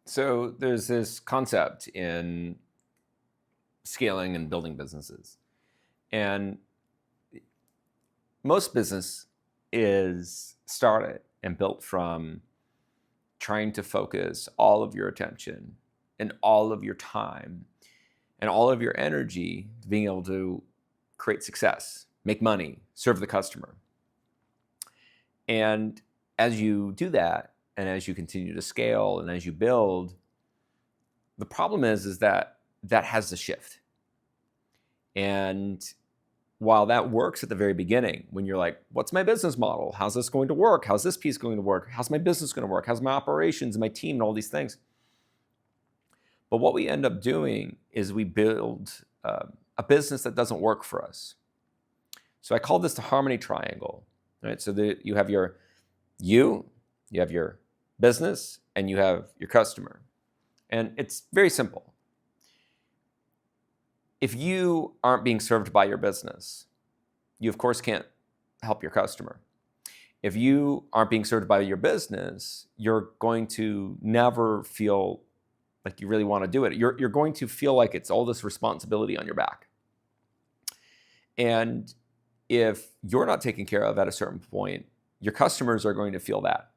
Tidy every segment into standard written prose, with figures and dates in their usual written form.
So there's this concept in scaling and building businesses. And most business is started and built from trying to focus all of your attention and all of your time and all of your energy to being able to create success, make money, serve the customer. And as you do that, and as you continue to scale and as you build, the problem is that has to shift. And while that works at the very beginning, when you're like, what's my business model? How's this going to work? How's this piece going to work? How's my business going to work? How's my operations and my team and all these things? But what we end up doing is we build a business that doesn't work for us. So I call this the harmony triangle, right? So you have your business, and you have your customer. And it's very simple. If you aren't being served by your business, you of course can't help your customer. If you aren't being served by your business, you're going to never feel like you really want to do it. You're going to feel like it's all this responsibility on your back. And if you're not taken care of at a certain point, your customers are going to feel that.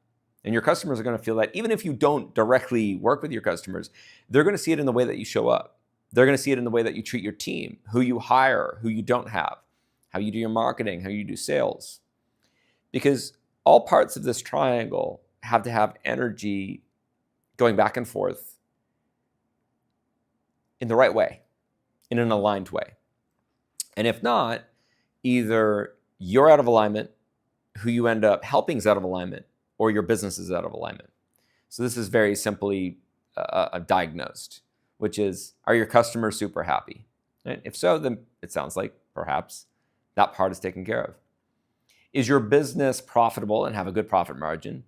And your customers are going to feel that even if you don't directly work with your customers, they're going to see it in the way that you show up. They're going to see it in the way that you treat your team, who you hire, who you don't have, how you do your marketing, how you do sales. Because all parts of this triangle have to have energy going back and forth in the right way, in an aligned way. And if not, either you're out of alignment, who you end up helping is out of alignment, or your business is out of alignment. So this is very simply diagnosed, which is, are your customers super happy? And if so, then it sounds like perhaps that part is taken care of. Is your business profitable and have a good profit margin?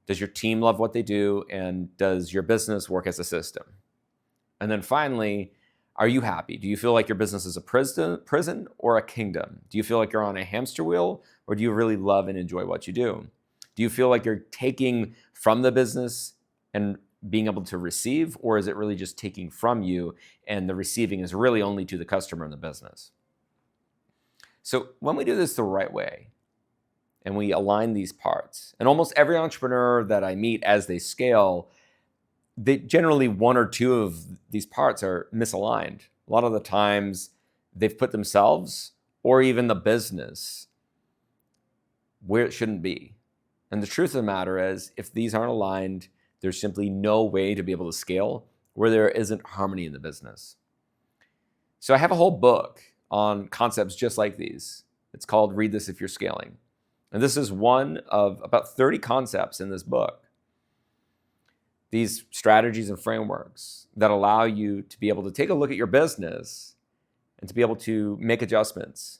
Does your team love what they do? And does your business work as a system? And then finally, are you happy? Do you feel like your business is a prison or a kingdom? Do you feel like you're on a hamster wheel, or do you really love and enjoy what you do? Do you feel like you're taking from the business and being able to receive, or is it really just taking from you and the receiving is really only to the customer and the business? So when we do this the right way and we align these parts, and almost every entrepreneur that I meet as they scale, they generally one or two of these parts are misaligned. A lot of the times they've put themselves or even the business where it shouldn't be. And the truth of the matter is, if these aren't aligned, there's simply no way to be able to scale where there isn't harmony in the business. So I have a whole book on concepts just like these. It's called Read This If You're Scaling. And this is one of about 30 concepts in this book. These strategies and frameworks that allow you to be able to take a look at your business and to be able to make adjustments.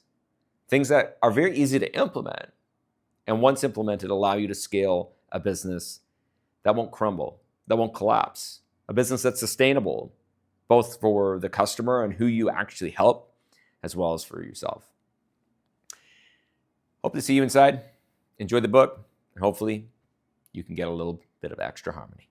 Things that are very easy to implement. And once implemented, allow you to scale a business that won't crumble, that won't collapse, a business that's sustainable, both for the customer and who you actually help, as well as for yourself. Hope to see you inside. Enjoy the book, and hopefully you can get a little bit of extra harmony.